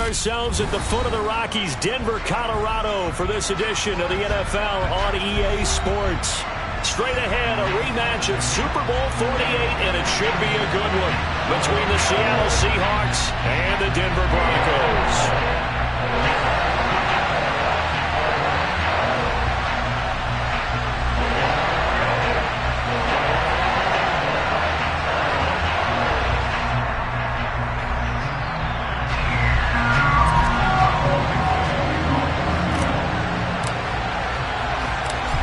ourselves at the foot of the Rockies, Denver, Colorado, for this edition of the NFL on EA Sports. Straight ahead, a rematch of Super Bowl 48, and it should be a good one between the Seattle Seahawks and the Denver Broncos.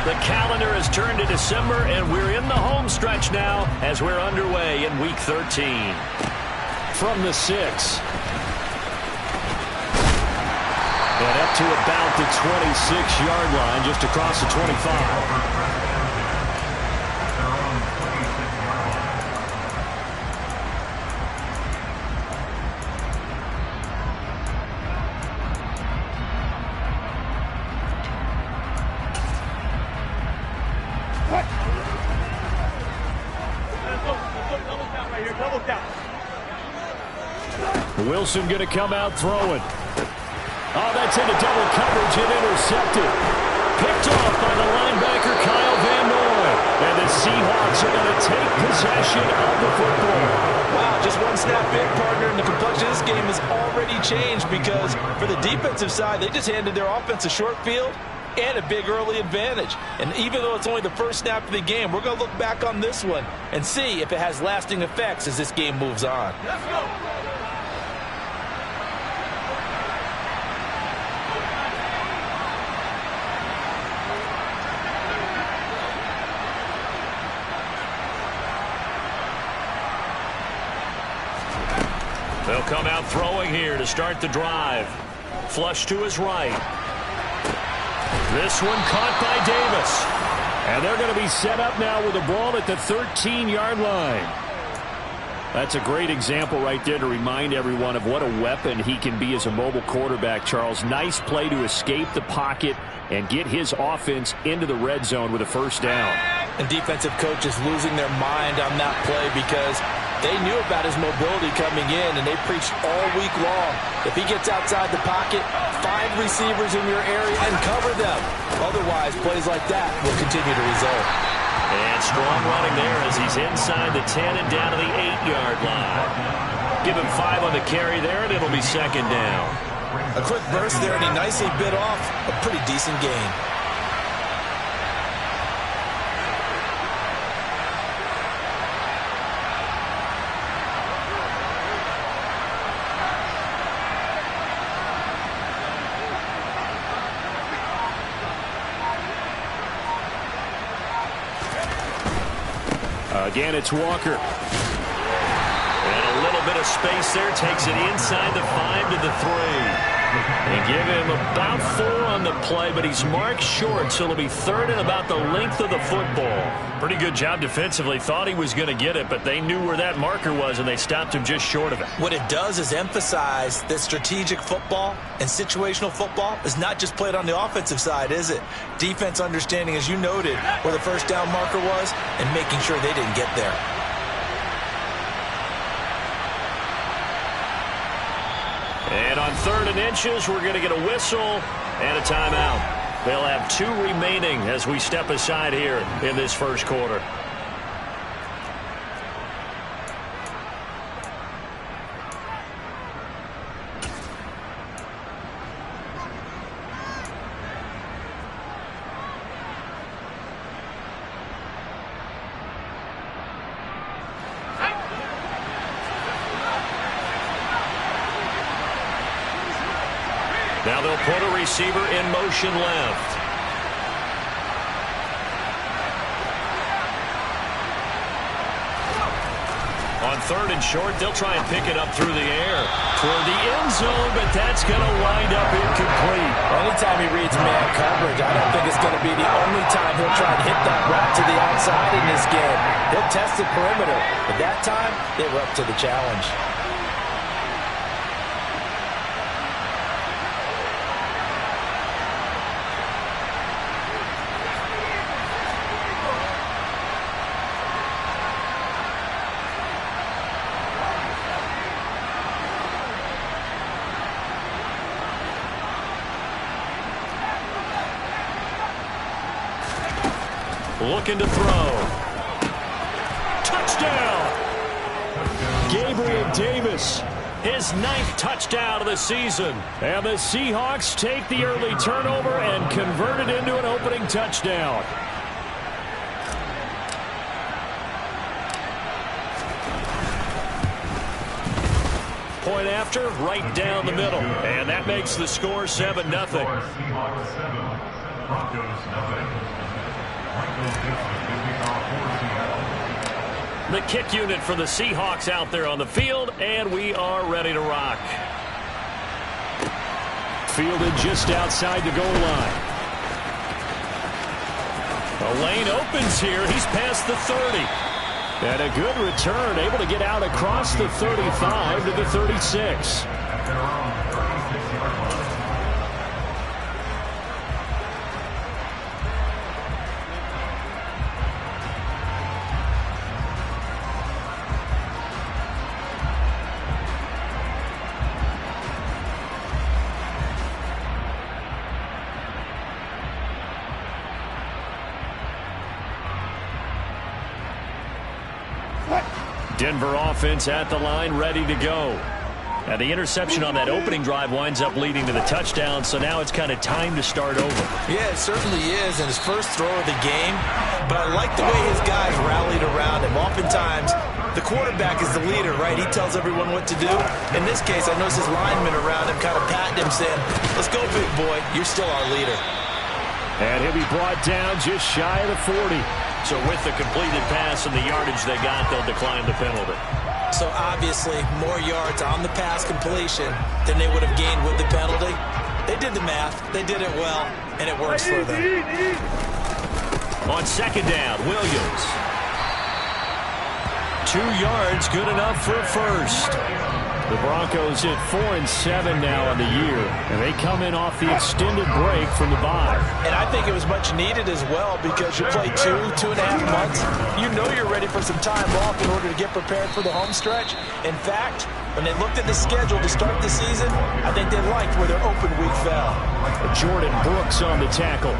The calendar has turned to December, and we're in the home stretch now as we're underway in Week 13. From the 6. And up to about the 26-yard line, just across the 25. Wilson going to come out throwing. Oh, that's into double coverage and intercepted. Picked off by the linebacker, Kyle Van Noy. And the Seahawks are going to take possession of the football. Wow, just one snap big, partner, and the complexion of this game has already changed because for the defensive side, they just handed their offense a short field and a big early advantage. And even though it's only the first snap of the game, we're going to look back on this one and see if it has lasting effects as this game moves on. Let's go. They'll come out throwing here to start the drive. Flush to his right. This one caught by Davis. And they're going to be set up now with the ball at the 13-yard line. That's a great example right there to remind everyone of what a weapon he can be as a mobile quarterback, Charles. Nice play to escape the pocket and get his offense into the red zone with a first down. And defensive coaches losing their mind on that play because they knew about his mobility coming in, and they preached all week long. If he gets outside the pocket, find receivers in your area and cover them. Otherwise, plays like that will continue to result. And strong running there as he's inside the 10 and down to the 8-yard line. Give him 5 on the carry there, and it'll be second down. A quick burst there, and he nicely bit off a pretty decent gain. Again, it's Walker. And a little bit of space there. Takes it inside the 5 to the 3. And give him about 4 on the play, but he's marked short, so it'll be third and about the length of the football. Pretty good job defensively. Thought he was going to get it, but they knew where that marker was, and they stopped him just short of it. What it does is emphasize that strategic football and situational football is not just played on the offensive side, is it? Defense understanding, as you noted, where the first down marker was and making sure they didn't get there. And on 3rd and inches, we're going to get a whistle and a timeout. They'll have 2 remaining as we step aside here in this first quarter. Now they'll put a receiver in motion left. On 3rd and short, they'll try and pick it up through the air toward the end zone, but that's going to wind up incomplete. Anytime he reads man coverage, I don't think it's going to be the only time he'll try to hit that route to the outside in this game. He'll test the perimeter, but that time they were up to the challenge. Looking to throw. Touchdown! Gabriel Davis, his 9th touchdown of the season. And the Seahawks take the early turnover and convert it into an opening touchdown. Point after, right down the middle. And that makes the score 7-0. The kick unit for the Seahawks out there on the field, and we are ready to rock. Fielded just outside the goal line. The lane opens here. He's past the 30. And a good return, able to get out across the 35 to the 36. Denver offense at the line, ready to go. Now the interception on that opening drive winds up leading to the touchdown, so now it's kind of time to start over. Yeah, it certainly is, and his first throw of the game. But I like the way his guys rallied around him. Oftentimes, the quarterback is the leader, right? He tells everyone what to do. In this case, I noticed his linemen around him kind of patting him, saying, "Let's go, big boy. You're still our leader." And he'll be brought down just shy of the 40. So with the completed pass and the yardage they got, they'll decline the penalty. So obviously, more yards on the pass completion than they would have gained with the penalty. They did the math. They did it well, and it works for them. On second down, Williams. 2 yards, good enough for a first. The Broncos at 4-7 now on the year, and they come in off the extended break from the bye. And I think it was much needed as well, because you play 2.5 months. You know you're ready for some time off in order to get prepared for the home stretch. In fact, when they looked at the schedule to start the season, I think they liked where their open week fell. Jordan Brooks on the tackle.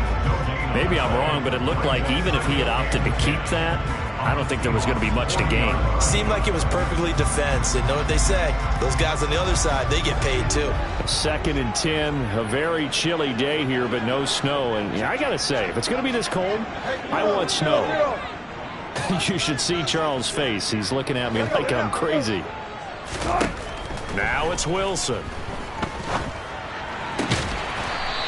Maybe I'm wrong, but it looked like even if he had opted to keep that, I don't think there was going to be much to gain. Seemed like it was perfectly defense. And know what they say, those guys on the other side, they get paid too. 2nd and 10, a very chilly day here, but no snow. And I got to say, if it's going to be this cold, I want snow. You should see Charles' face. He's looking at me like I'm crazy. Now it's Wilson.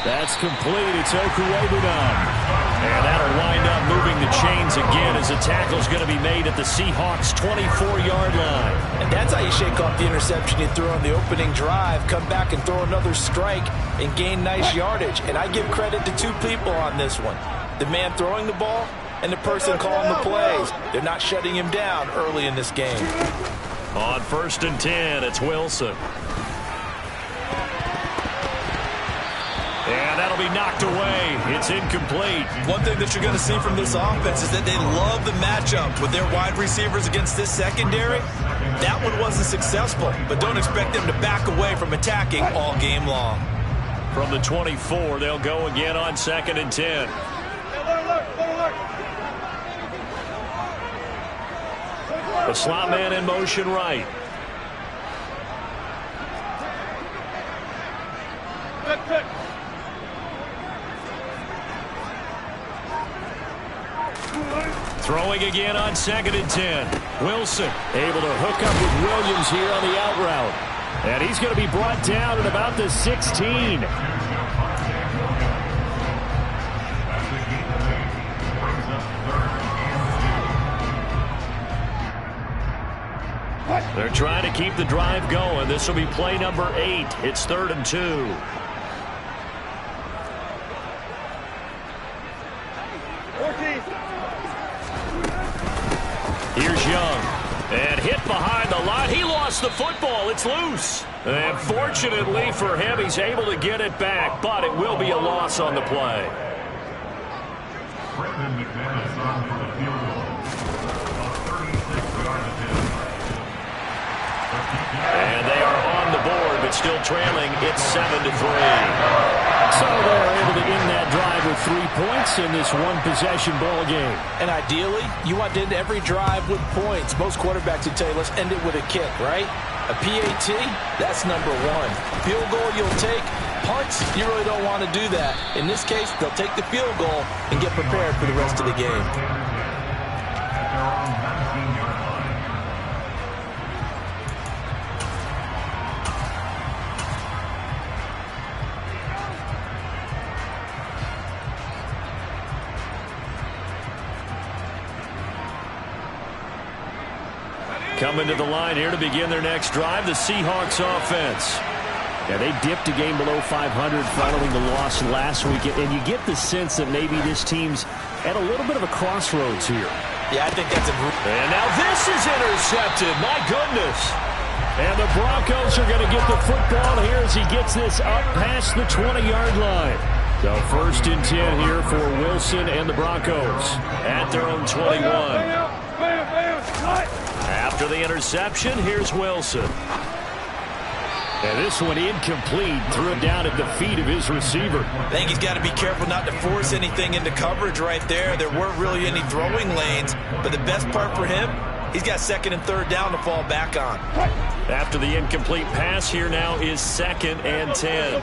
That's complete. It's Okuwebunam. And that'll wind up moving the chains again as a tackle's going to be made at the Seahawks' 24-yard line. And that's how you shake off the interception you threw on the opening drive, come back and throw another strike and gain nice yardage. And I give credit to 2 people on this one. The man throwing the ball and the person calling the plays. They're not shutting him down early in this game. On 1st and 10, it's Wilson. And that'll be knocked away. It's incomplete. One thing that you're going to see from this offense is that they love the matchup with their wide receivers against this secondary. That one wasn't successful, but don't expect them to back away from attacking all game long. From the 24, they'll go again on 2nd and 10. The slot man in motion right. Throwing again on 2nd and 10. Wilson able to hook up with Williams here on the out route. And he's going to be brought down at about the 16. They're trying to keep the drive going. This will be play number 8. It's 3rd and 2. Here's Young. And hit behind the line. He lost the football. It's loose. And fortunately for him, he's able to get it back, but it will be a loss on the play. And they are on the board, but still trailing. It's 7-3. So they're able to end that drive with 3 points in this one-possession ball game. And ideally, you want to end every drive with points. Most quarterbacks would tell you, let's end it with a kick, right? A PAT, that's number one. Field goal you'll take. Punts, you really don't want to do that. In this case, they'll take the field goal and get prepared for the rest of the game. Coming to the line here to begin their next drive, the Seahawks offense. Yeah, they dipped a game below 500 following the loss last week, and you get the sense that maybe this team's at a little bit of a crossroads here. Yeah, I think that's a... And now this is intercepted. My goodness. And the Broncos are going to get the football here as he gets this up past the 20-yard line. So 1st and 10 here for Wilson and the Broncos at their own 21. After the interception, here's Wilson. And this one incomplete. Threw it down at the feet of his receiver. I think he's got to be careful not to force anything into coverage right there. There weren't really any throwing lanes. But the best part for him, he's got 2nd and 3rd down to fall back on. After the incomplete pass, here now is 2nd and 10.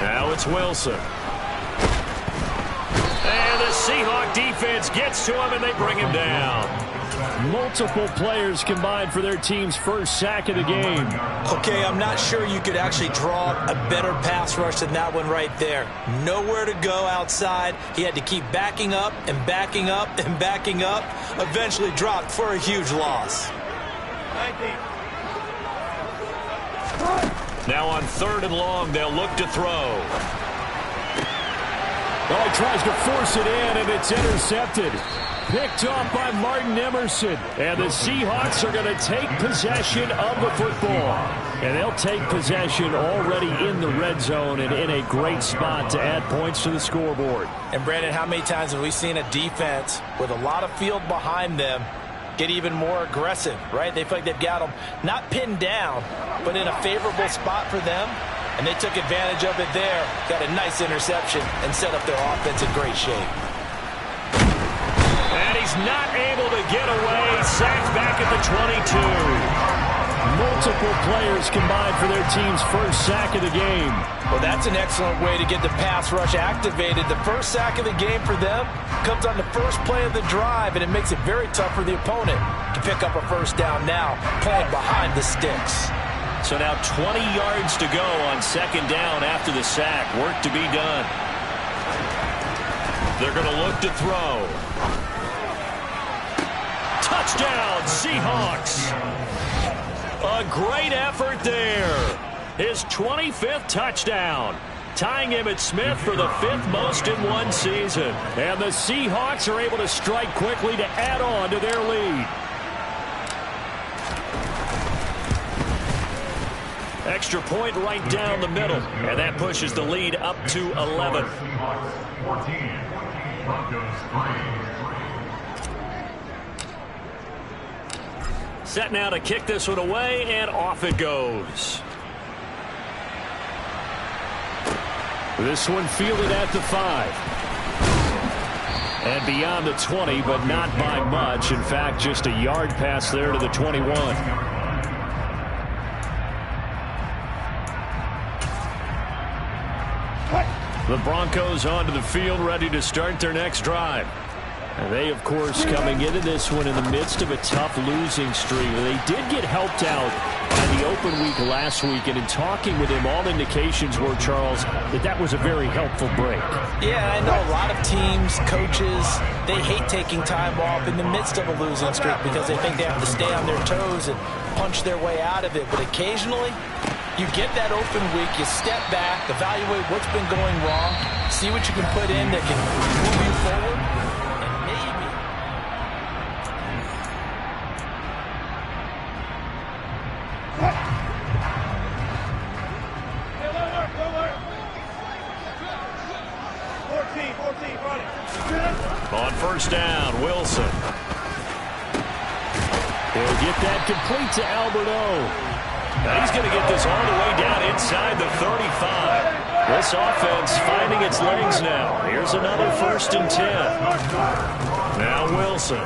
Now it's Wilson. And the Seahawk defense gets to him, and they bring him down. Multiple players combined for their team's first sack of the game. Okay, I'm not sure you could actually draw a better pass rush than that one right there. Nowhere to go outside. He had to keep backing up and backing up and backing up. Eventually dropped for a huge loss. Now on 3rd and long, they'll look to throw. Oh, he tries to force it in, and it's intercepted. Picked off by Martin Emerson. And the Seahawks are going to take possession of the football. And they'll take possession already in the red zone and in a great spot to add points to the scoreboard. And, Brandon, how many times have we seen a defense with a lot of field behind them get even more aggressive, right? They feel like they've got them not pinned down, but in a favorable spot for them. And they took advantage of it there. Got a nice interception and set up their offense in great shape. And he's not able to get away. Sacked back at the 22. Multiple players combined for their team's first sack of the game. Well, that's an excellent way to get the pass rush activated. The first sack of the game for them comes on the first play of the drive, and it makes it very tough for the opponent to pick up a first down now, playing behind the sticks. So now 20 yards to go on 2nd down after the sack. Work to be done. They're going to look to throw. Touchdown, Seahawks. A great effort there. His 25th touchdown. Tying Emmitt Smith for the 5th most in one season. And the Seahawks are able to strike quickly to add on to their lead. Extra point right down the middle. And that pushes the lead up to 11. Set now to kick this one away, and off it goes. This one fielded at the 5. And beyond the 20, but not by much. In fact, just a yard pass there to the 21. The Broncos onto the field, ready to start their next drive. And they, of course, coming into this one in the midst of a tough losing streak. They did get helped out by the open week last week, and in talking with him, all indications were, Charles, that was a very helpful break. Yeah, I know a lot of teams, coaches, they hate taking time off in the midst of a losing streak because they think they have to stay on their toes and punch their way out of it. But occasionally, you get that open week, you step back, evaluate what's been going wrong, see what you can put in that can move you forward, and maybe. On 1st down, Wilson. He'll get that complete to Alberto. Now he's going to get this all the way down inside the 35. This offense finding its legs now. Here's another 1st and 10. Now Wilson.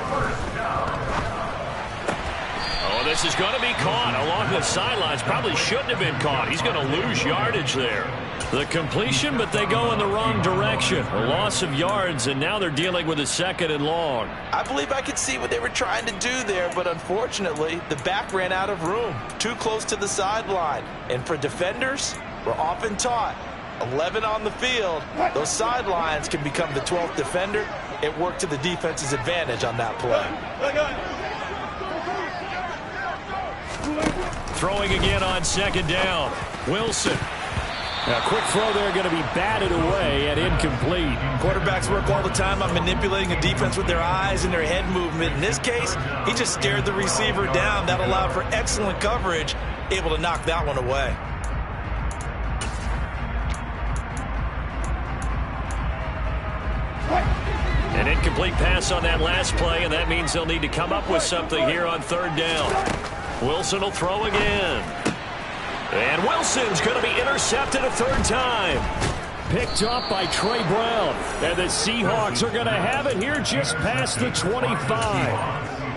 Oh, this is going to be caught along the sidelines. Probably shouldn't have been caught. He's going to lose yardage there. The completion, but they go in the wrong direction. A loss of yards, and now they're dealing with a 2nd and long. I believe I could see what they were trying to do there, but unfortunately, the back ran out of room. Too close to the sideline. And for defenders, we're often taught, 11 on the field, those sidelines can become the 12th defender. It worked to the defense's advantage on that play. Throwing again on 2nd down. Wilson. A quick throw there, going to be batted away and incomplete. Quarterbacks work all the time on manipulating a defense with their eyes and their head movement. In this case, he just stared the receiver down. That allowed for excellent coverage, able to knock that one away. An incomplete pass on that last play, and that means they'll need to come up with something here on 3rd down. Wilson will throw again. And Wilson's going to be intercepted a 3rd time. Picked up by Trey Brown. And the Seahawks are going to have it here just past the 25.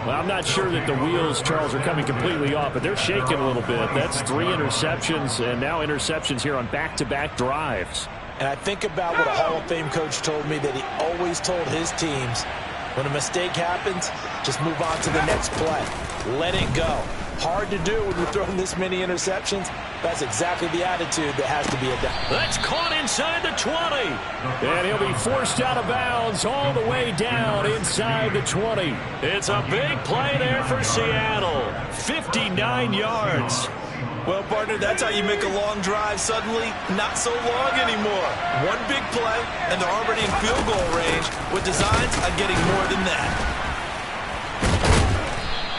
Well, I'm not sure that the wheels, Charles, are coming completely off, but they're shaking a little bit. That's 3 interceptions, and now interceptions here on back-to-back drives. And I think about what a Hall of Fame coach told me that he always told his teams, when a mistake happens, just move on to the next play. Let it go. Hard to do when you're throwing this many interceptions. That's exactly the attitude that has to be adopted. That's caught inside the 20. And he'll be forced out of bounds all the way down inside the 20. It's a big play there for Seattle. 59 yards. Well, partner, that's how you make a long drive suddenly not so long anymore. One big play, and they're already in field goal range with designs on getting more than that.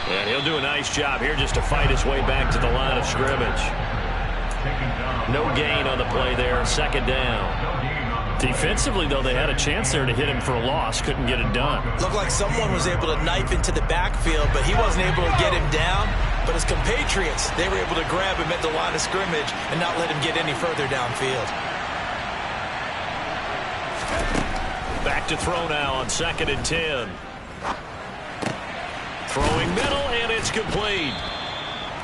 And he'll do a nice job here just to fight his way back to the line of scrimmage. No gain on the play there, 2nd down. Defensively, though, they had a chance there to hit him for a loss. Couldn't get it done. Looked like someone was able to knife into the backfield, but he wasn't able to get him down. But his compatriots, they were able to grab him at the line of scrimmage and not let him get any further downfield. Back to throw now on 2nd and 10. Throwing middle, and it's complete.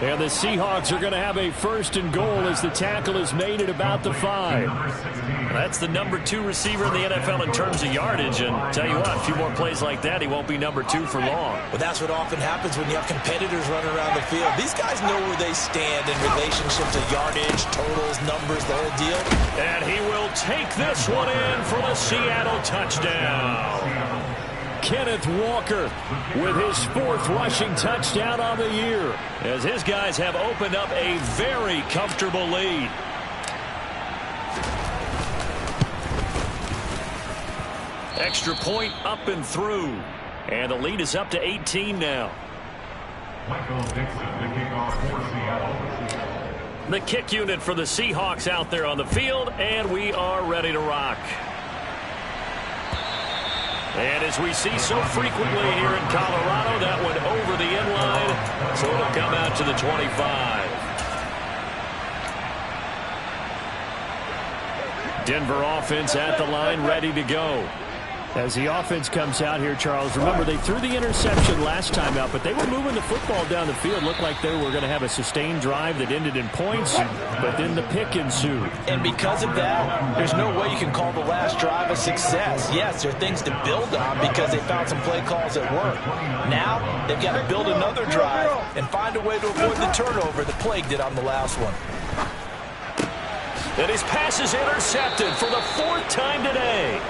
And the Seahawks are going to have a 1st and goal as the tackle is made at about the 5. That's the number 2 receiver in the NFL in terms of yardage. And tell you what, a few more plays like that, he won't be number 2 for long. But that's what often happens when you have competitors running around the field. These guys know where they stand in relationship to yardage, totals, numbers, the whole deal. And he will take this one in for the Seattle touchdown. Kenneth Walker with his 4th rushing touchdown on the year, as his guys have opened up a very comfortable lead. Extra point up and through, and the lead is up to 18 now. The kick unit for the Seahawks out there on the field, and we are ready to rock. And as we see so frequently here in Colorado, that one over the end line, so it'll come out to the 25. Denver offense at the line, ready to go. As the offense comes out here, Charles, remember they threw the interception last time out, but they were moving the football down the field. Looked like they were going to have a sustained drive that ended in points, but then the pick ensued. And because of that, there's no way you can call the last drive a success. Yes, there are things to build on because they found some play calls that work. Now, they've got to build another drive and find a way to avoid the turnover that plagued it on the last one. And his pass is intercepted for the 4th time today.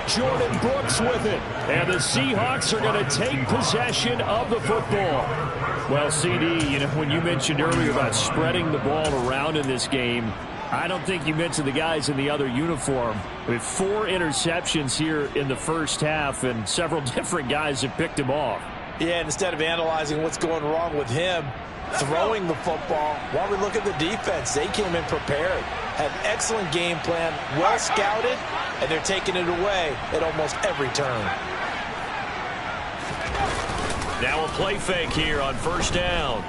Jordan Brooks with it. And the Seahawks are going to take possession of the football. Well, CD, you know, when you mentioned earlier about spreading the ball around in this game, I don't think you mentioned the guys in the other uniform. With 4 interceptions here in the first half, and several different guys have picked him off. Yeah, instead of analyzing what's going wrong with him, throwing the football, while we look at the defense, they came in prepared. Had an excellent game plan, well scouted, and they're taking it away at almost every turn. Now a play fake here on 1st down.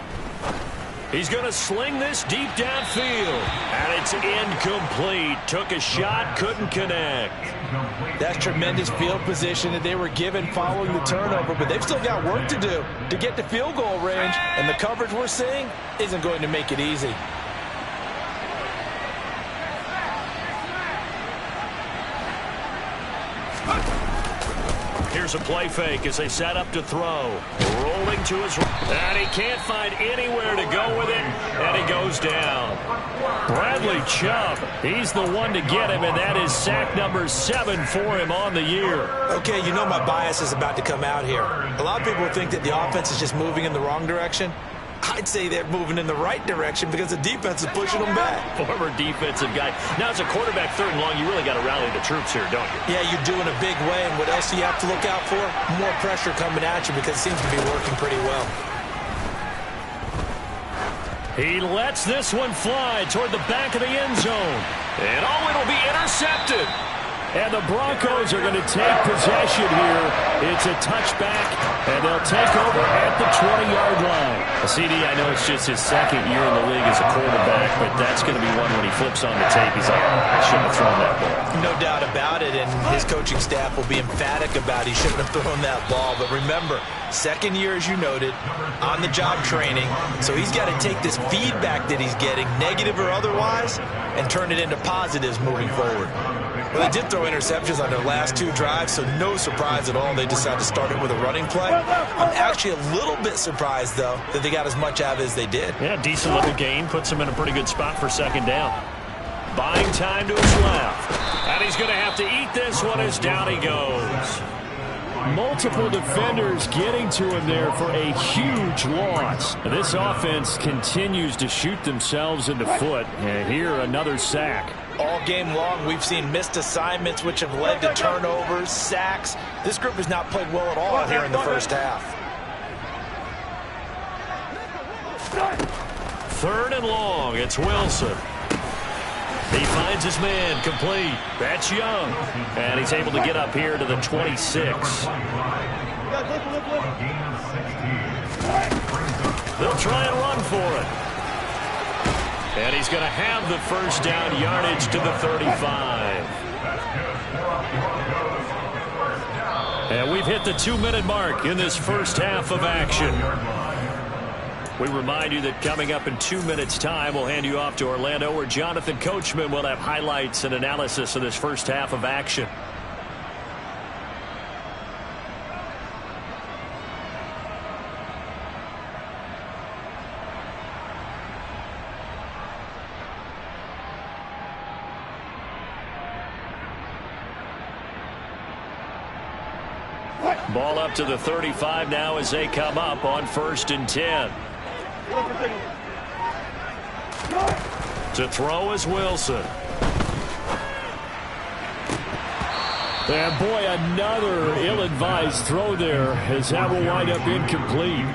He's going to sling this deep downfield. And it's incomplete. Took a shot, couldn't connect. That's tremendous field position that they were given following the turnover, but they've still got work to do to get to field goal range, and the coverage we're seeing isn't going to make it easy. Here's a play fake as they set up to throw. Rolling to his right. And he can't find anywhere to go with it. And he goes down. Bradley Chubb, he's the one to get him, and that is sack number 7 for him on the year. Okay, you know my bias is about to come out here. A lot of people think that the offense is just moving in the wrong direction. I'd say they're moving in the right direction because the defense is pushing them back. Former defensive guy. Now, as a quarterback, 3rd and long, you really got to rally the troops here, don't you? Yeah, you're doing a big way, and what else do you have to look out for? More pressure coming at you because it seems to be working pretty well. He lets this one fly toward the back of the end zone. And it'll be intercepted. And the Broncos are going to take possession here. It's a touchback, and they'll take over at the 20-yard line. CD, I know it's just his 2nd year in the league as a quarterback, but that's going to be one when he flips on the tape. He's like, I shouldn't have thrown that ball. No doubt about it, and his coaching staff will be emphatic about he shouldn't have thrown that ball. But remember, 2nd year, as you noted, on-the-job training, so he's got to take this feedback that he's getting, negative or otherwise, and turn it into positives moving forward. Well, they did throw interceptions on their last 2 drives, so no surprise at all they decided to start it with a running play. I'm actually a little bit surprised, though, that they got as much out of it as they did. Yeah, decent little gain. Puts them in a pretty good spot for 2nd down. Buying time to his left. And he's going to have to eat this one as down he goes. Multiple defenders getting to him there for a huge loss. This offense continues to shoot themselves in the foot. And here, another sack. All game long, we've seen missed assignments, which have led to turnovers, sacks. This group has not played well at all here in the first half. 3rd and long, it's Wilson. He finds his man, complete. That's Young. And he's able to get up here to the 26. They'll try and run for it. And he's going to have the 1st down yardage to the 35. And we've hit the 2-minute mark in this first half of action. We remind you that coming up in 2 minutes' time, we'll hand you off to Orlando, where Jonathan Coachman will have highlights and analysis of this first half of action. Ball up to the 35 now as they come up on 1st and 10. To throw is Wilson. And boy, another ill-advised throw there as that will wind up incomplete.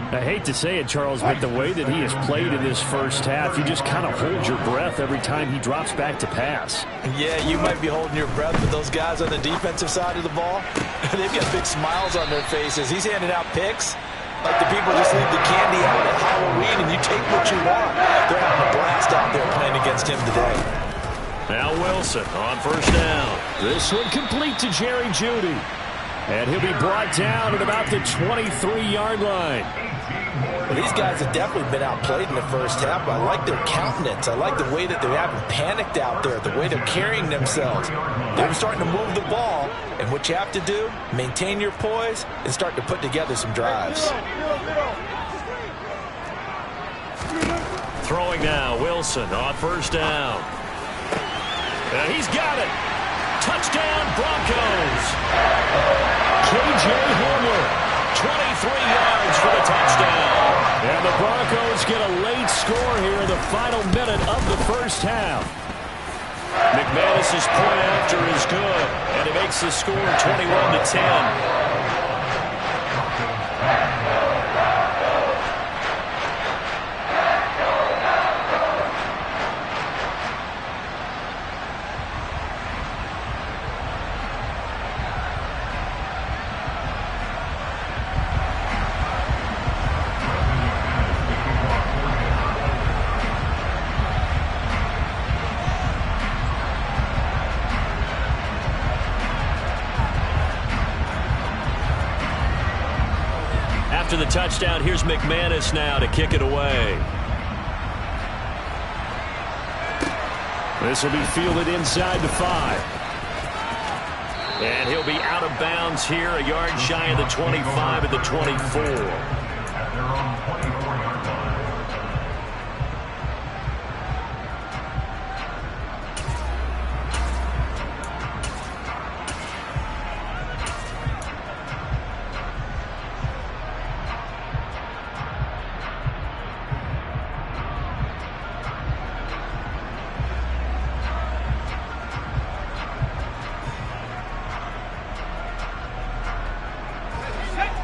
I hate to say it, Charles, but the way that he has played in this first half, you just kind of hold your breath every time he drops back to pass. Yeah, you might be holding your breath, but those guys on the defensive side of the ball, they've got big smiles on their faces. He's handing out picks like the people just leave the candy out at Halloween, and you take what you want. They're having a blast out there playing against him today. Now Wilson on 1st down. This one complete to Jerry Jeudy. And he'll be brought down at about the 23-yard line. Well, these guys have definitely been outplayed in the first half, but I like their countenance. I like the way that they haven't panicked out there, the way they're carrying themselves. They're starting to move the ball, and what you have to do, maintain your poise and start to put together some drives. Throwing now, Wilson on 1st down. And he's got it. Touchdown, Broncos. K.J. Hamler. 23 yards for the touchdown. And the Broncos get a late score here in the final minute of the first half. McManus's point after is good, and it makes the score 21-10. after the touchdown. Here's McManus now to kick it away. This will be fielded inside the 5. And he'll be out of bounds here, a yard shy of the 25 at the 24.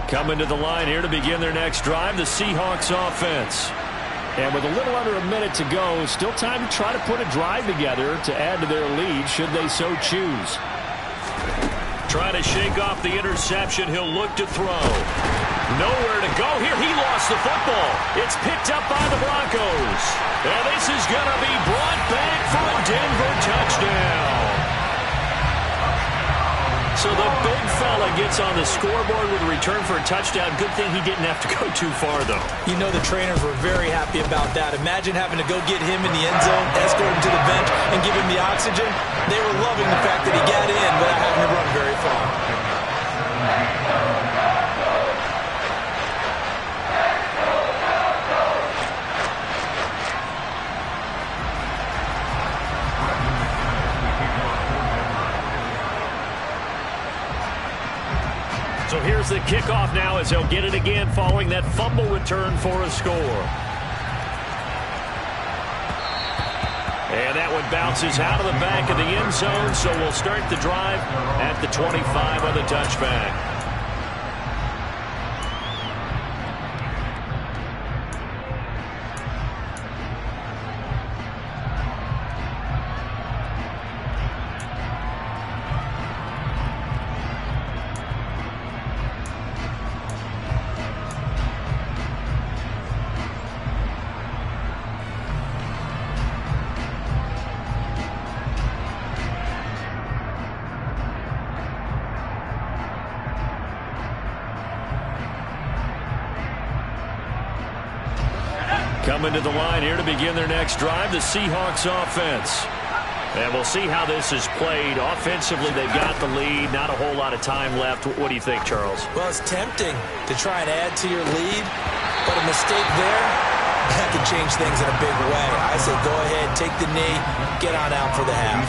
Coming to the line here to begin their next drive, the Seahawks offense. And with a little under a minute to go, still time to try to put a drive together to add to their lead should they so choose. Trying to shake off the interception. He'll look to throw. Nowhere to go here. He lost the football. It's picked up by the Broncos. And this is going to be brought back for a Denver touchdown. So the big fella gets on the scoreboard with a return for a touchdown. Good thing he didn't have to go too far, though. You know the trainers were very happy about that. Imagine having to go get him in the end zone, escort him to the bench, and give him the oxygen. They were loving the fact that he got in without having to run very far. So here's the kickoff now as they'll get it again following that fumble return for a score. And that one bounces out of the back of the end zone, so we'll start the drive at the 25 on the touchback. Coming to the line here to begin their next drive, the Seahawks offense. And we'll see how this is played. Offensively, they've got the lead. Not a whole lot of time left. What do you think, Charles? Well, it's tempting to try and add to your lead, but a mistake there, that could change things in a big way. I say go ahead, take the knee, get on out for the half.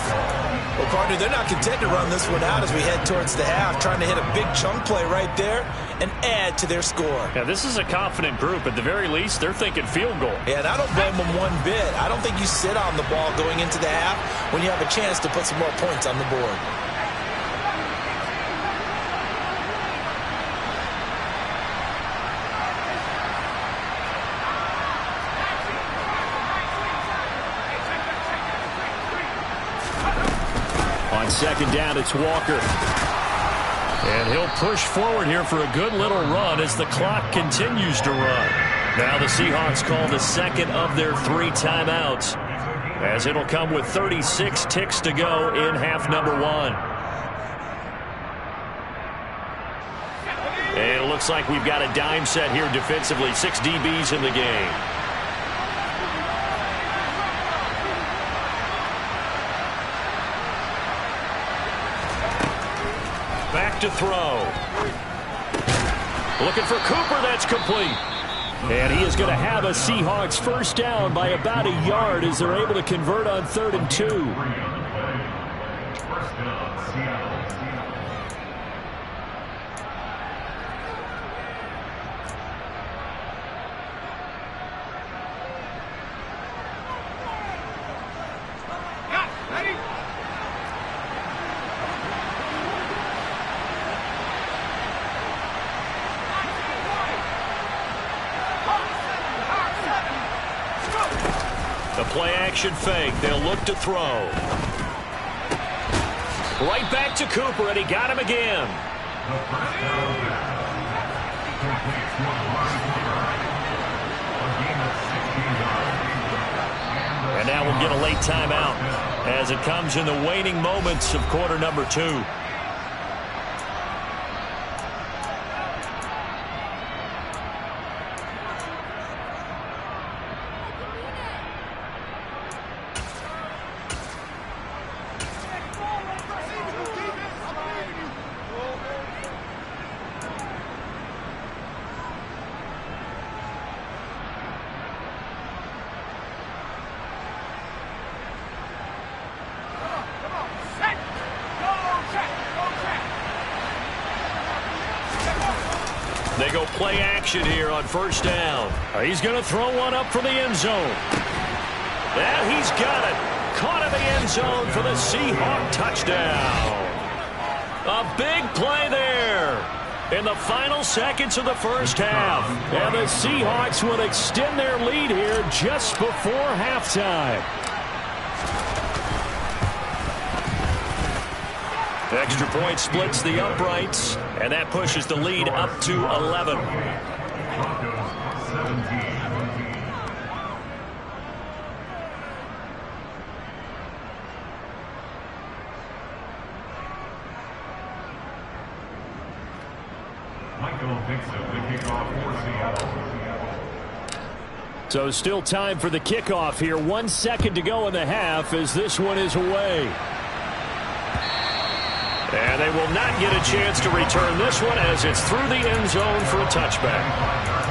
Well, partner, they're not content to run this one out as we head towards the half, trying to hit a big chunk play right there and add to their score. Yeah, this is a confident group. At the very least, they're thinking field goal. Yeah, and I don't blame them one bit. I don't think you sit on the ball going into the half when you have a chance to put some more points on the board. On second down, it's Walker. And he'll push forward here for a good little run as the clock continues to run. Now the Seahawks call the second of their 3 timeouts, as it'll come with 36 ticks to go in half number 1. And it looks like we've got a dime set here defensively. 6 DBs in the game. Back to throw. Looking for Cooper. That's complete. And he is going to have a Seahawks first down by about a yard as they're able to convert on 3rd and 2. The play-action fake. They'll look to throw. Right back to Cooper, and he got him again. And now we'll get a late timeout as it comes in the waning moments of quarter number 2. They go play action here on first down. He's going to throw one up for the end zone. And he's got it. Caught in the end zone for the Seahawks touchdown. A big play there in the final seconds of the first half. And the Seahawks will extend their lead here just before halftime. Extra point splits the uprights, and that pushes the lead up to 11. So still time for the kickoff here. 1 second to go in the half as this one is away. And they will not get a chance to return this one as it's through the end zone for a touchback.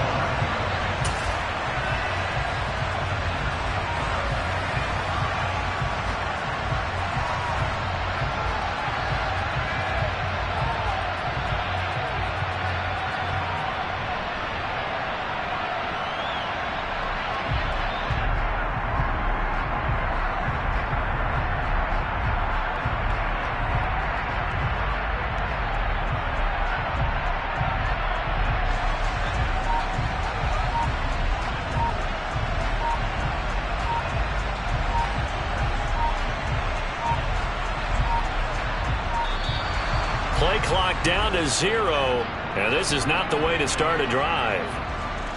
Play clock down to 0, and this is not the way to start a drive.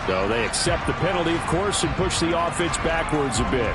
So they accept the penalty, of course, and push the offense backwards a bit.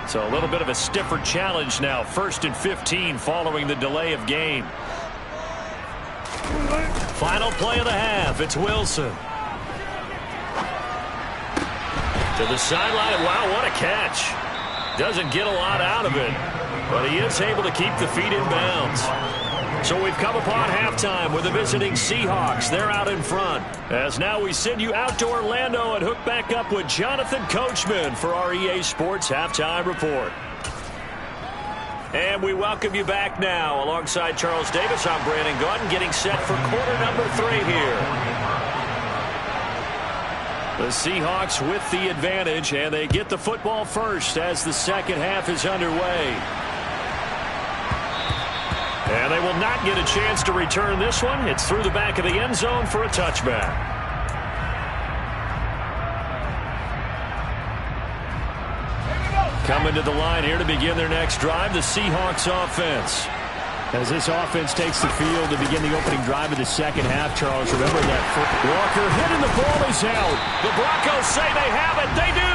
So a little bit of a stiffer challenge now. 1st and 15 following the delay of game. Final play of the half. It's Wilson. To the sideline. Wow, what a catch. Doesn't get a lot out of it, but he is able to keep the feet in bounds. So we've come upon halftime with the visiting Seahawks. They're out in front. As now we send you out to Orlando and hook back up with Jonathan Coachman for our EA Sports Halftime Report. And we welcome you back now. Alongside Charles Davis, I'm Brandon Gaudin, getting set for quarter number 3 here. The Seahawks with the advantage, and they get the football first as the second half is underway. And they will not get a chance to return this one. It's through the back of the end zone for a touchback. Coming to the line here to begin their next drive, the Seahawks offense. As this offense takes the field to begin the opening drive of the second half, Charles, remember that Walker hitting the ball is out. The Broncos say they have it. They do.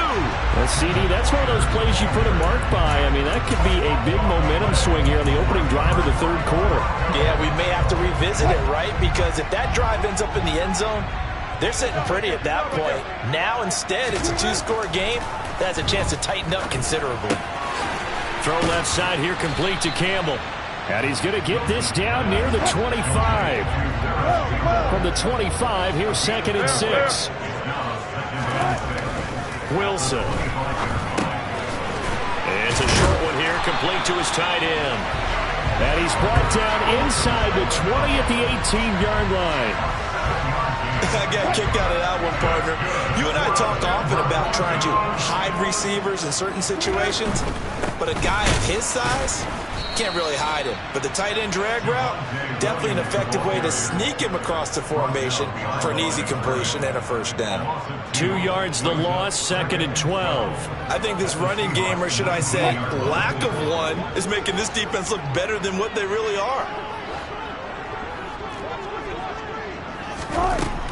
Well, CD, that's one of those plays you put a mark by. I mean, that could be a big momentum swing here on the opening drive of the third quarter. Yeah, we may have to revisit it, right? Because if that drive ends up in the end zone, they're sitting pretty at that point. Now, instead, it's a 2-score game. That has a chance to tighten up considerably. Throw left side here, complete to Campbell. And he's going to get this down near the 25. From the 25, here's 2nd and 6. Wilson. It's a short one here, complete to his tight end. And he's brought down inside the 20 at the 18-yard line. I got kicked out of that one, partner. You and I talk often about trying to hide receivers in certain situations, but a guy of his size can't really hide him. But the tight end drag route, definitely an effective way to sneak him across the formation for an easy completion and a first down. 2 yards the loss, 2nd and 12. I think this running game, or should I say lack of one, is making this defense look better than what they really are.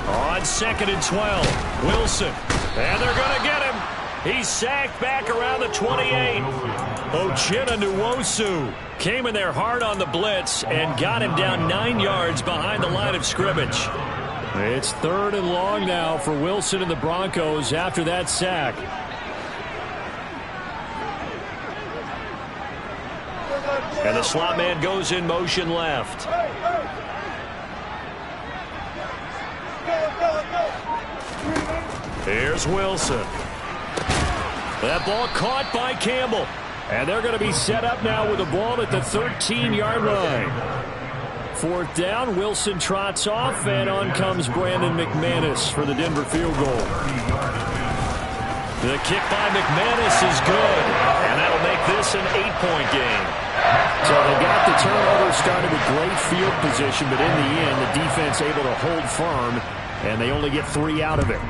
On 2nd and 12, Wilson. And they're going to get him. He's sacked back around the 28. Uchenna Nwosu came in there hard on the blitz and got him down 9 yards behind the line of scrimmage. It's 3rd and long now for Wilson and the Broncos after that sack. And the slot man goes in motion left. Here's Wilson. That ball caught by Campbell. And they're going to be set up now with the ball at the 13-yard line. 4th down, Wilson trots off, and on comes Brandon McManus for the Denver field goal. The kick by McManus is good, and that'll make this an 8-point game. So they got the turnover, started with great field position, but in the end, the defense able to hold firm, and they only get 3 out of it.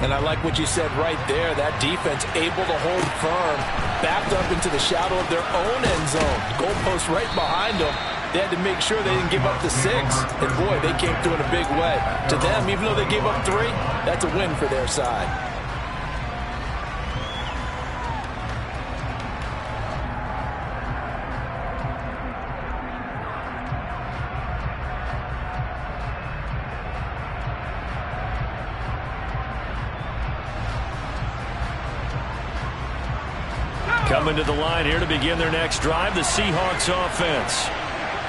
And I like what you said right there. That defense able to hold firm, backed up into the shadow of their own end zone. Goalpost right behind them. They had to make sure they didn't give up the 6. And, boy, they came through in a big way. To them, even though they gave up 3, that's a win for their side. Coming to the line here to begin their next drive, the Seahawks offense.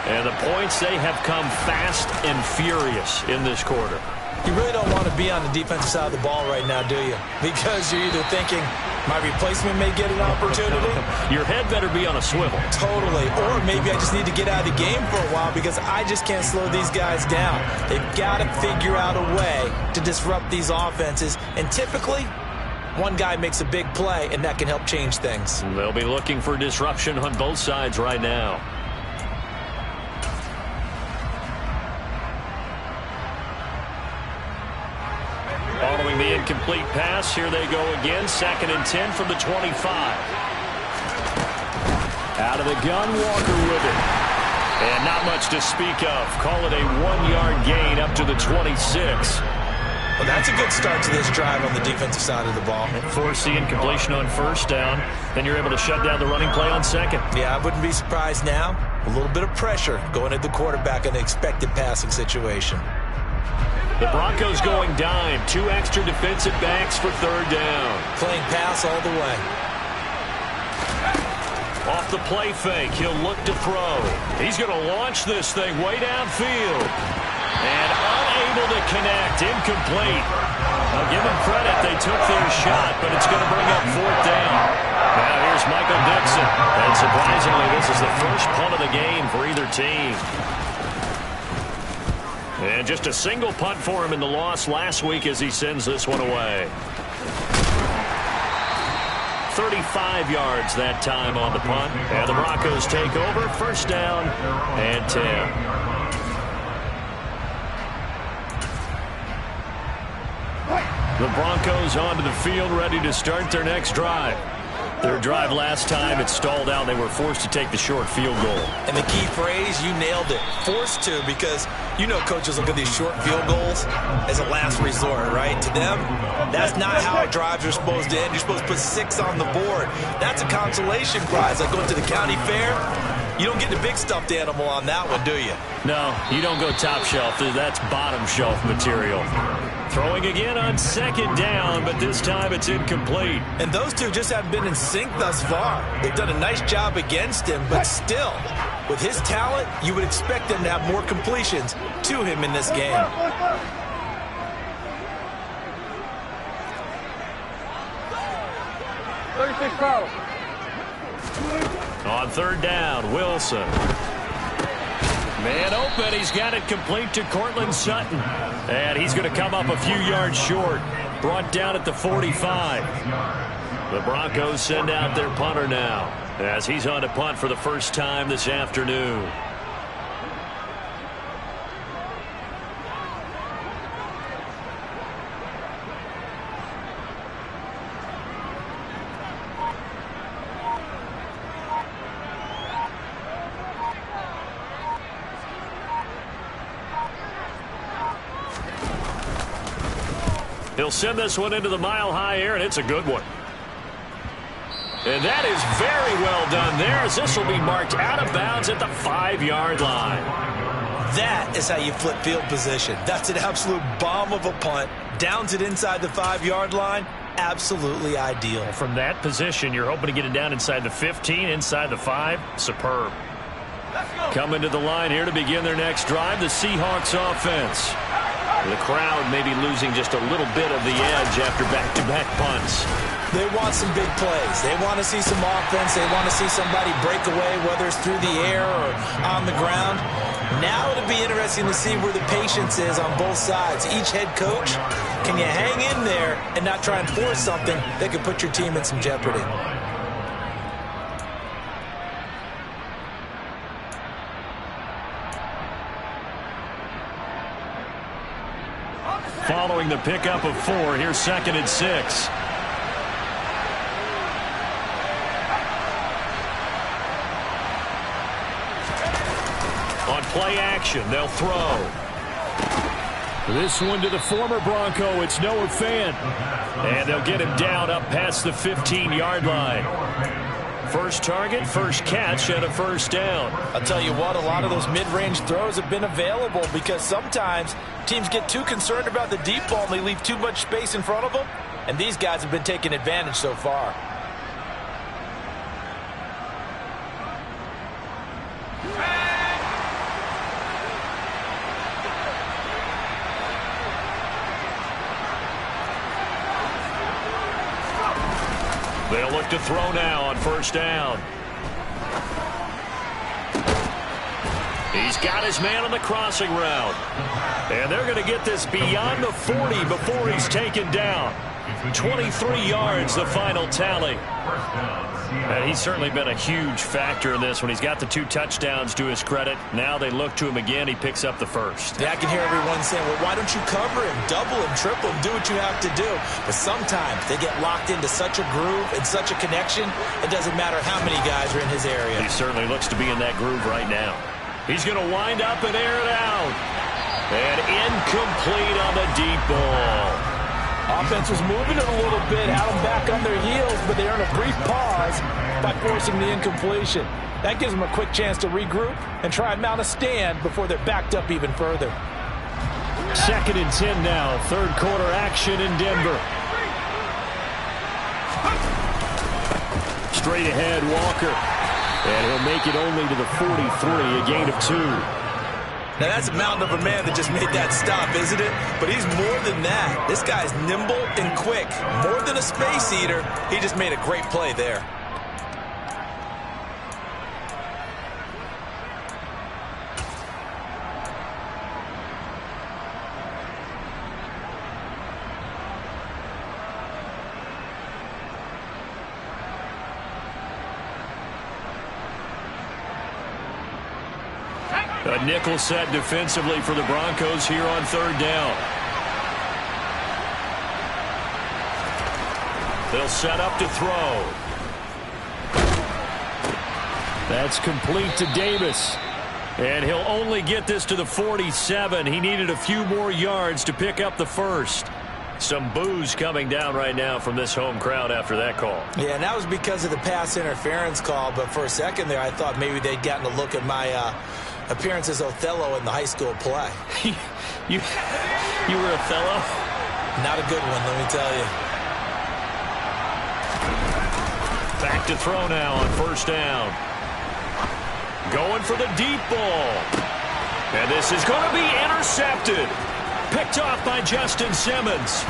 And the points, they have come fast and furious in this quarter. You really don't want to be on the defensive side of the ball right now, do you? Because you're either thinking, my replacement may get an opportunity. Your head better be on a swivel. Totally. Or maybe I just need to get out of the game for a while because I just can't slow these guys down. They've got to figure out a way to disrupt these offenses. And typically, one guy makes a big play, and that can help change things. They'll be looking for disruption on both sides right now. Following the incomplete pass, here they go again. 2nd and 10 from the 25. Out of the gun, Walker with it. And not much to speak of. Call it a 1-yard gain up to the 26. Well, that's a good start to this drive on the defensive side of the ball. Force the incompletion on 1st down. Then you're able to shut down the running play on 2nd. Yeah, I wouldn't be surprised now. A little bit of pressure going at the quarterback in an expected passing situation. The Broncos going dime. 2 extra defensive backs for 3rd down. Playing pass all the way. Off the play fake, he'll look to throw. He's going to launch this thing way downfield. And unable to connect. Incomplete. I'll give them credit. They took their shot, but it's going to bring up 4th down. Now here's Michael Dixon. And surprisingly, this is the first punt of the game for either team. And just a single punt for him in the loss last week as he sends this one away. 35 yards that time on the punt. And the Broncos take over. 1st down and 10. The Broncos onto the field, ready to start their next drive. Their drive last time, it stalled out. They were forced to take the short field goal. And the key phrase, you nailed it. Forced to, because you know coaches look at these short field goals as a last resort, right? To them, that's not how drives are supposed to end. You're supposed to put 6 on the board. That's a consolation prize. Like going to the county fair, you don't get the big stuffed animal on that one, do you? No, you don't go top shelf. That's bottom shelf material. Throwing again on 2nd down, but this time it's incomplete. And those two just haven't been in sync thus far. They've done a nice job against him, but still, with his talent, you would expect them to have more completions to him in this game. On 3rd down, Wilson. Man open, he's got it complete to Cortland Sutton. And he's going to come up a few yards short. Brought down at the 45. The Broncos send out their punter now, as he's on to punt for the first time this afternoon. He'll send this one into the mile-high air, and it's a good one. And that is very well done there, as this will be marked out of bounds at the 5-yard line. That is how you flip field position. That's an absolute bomb of a punt. Downs it inside the 5-yard line. Absolutely ideal. From that position, you're hoping to get it down inside the 15, inside the 5. Superb. Coming to the line here to begin their next drive, the Seahawks offense. The crowd maybe losing just a little bit of the edge after back-to-back punts. They want some big plays. They want to see some offense. They want to see somebody break away, whether it's through the air or on the ground. Now it'll be interesting to see where the patience is on both sides. Each head coach, can you hang in there and not try and force something that could put your team in some jeopardy? Following the pickup of 4, here's 2nd and 6. On play action, they'll throw. This one to the former Bronco, it's Noah Fant. And they'll get him down up past the 15-yard line. First target, first catch, and a first down. I'll tell you what, a lot of those mid-range throws have been available because sometimes teams get too concerned about the deep ball and they leave too much space in front of them. And these guys have been taking advantage so far. They'll look to throw now on first down. He's got his man on the crossing route. And they're going to get this beyond the 40 before he's taken down. 23 yards, the final tally. And he's certainly been a huge factor in this when he's got the 2 touchdowns to his credit. Now they look to him again. He picks up the first. Yeah, I can hear everyone saying, well, why don't you cover him, double him, triple him, do what you have to do. But sometimes they get locked into such a groove and such a connection, it doesn't matter how many guys are in his area. He certainly looks to be in that groove right now. He's going to wind up and air it out. And incomplete on the deep ball. Offense was moving it a little bit, had them back on their heels, but they earned a brief pause by forcing the incompletion. That gives them a quick chance to regroup and try and mount a stand before they're backed up even further. 2nd and 10 now, 3rd quarter action in Denver. Straight ahead, Walker. And he'll make it only to the 43, a gain of 2. Now, that's a mountain of a man that just made that stop, isn't it? But he's more than that. This guy's nimble and quick. More than a space eater, he just made a great play there. A nickel set defensively for the Broncos here on 3rd down. They'll set up to throw. That's complete to Davis. And he'll only get this to the 47. He needed a few more yards to pick up the first. Some boos coming down right now from this home crowd after that call. Yeah, and that was because of the pass interference call. But for a second there, I thought maybe they'd gotten a look at my appearance as Othello in the high school play. you were Othello? Not a good one, let me tell you. Back to throw now on first down. Going for the deep ball. And this is going to be intercepted. Picked off by Justin Simmons.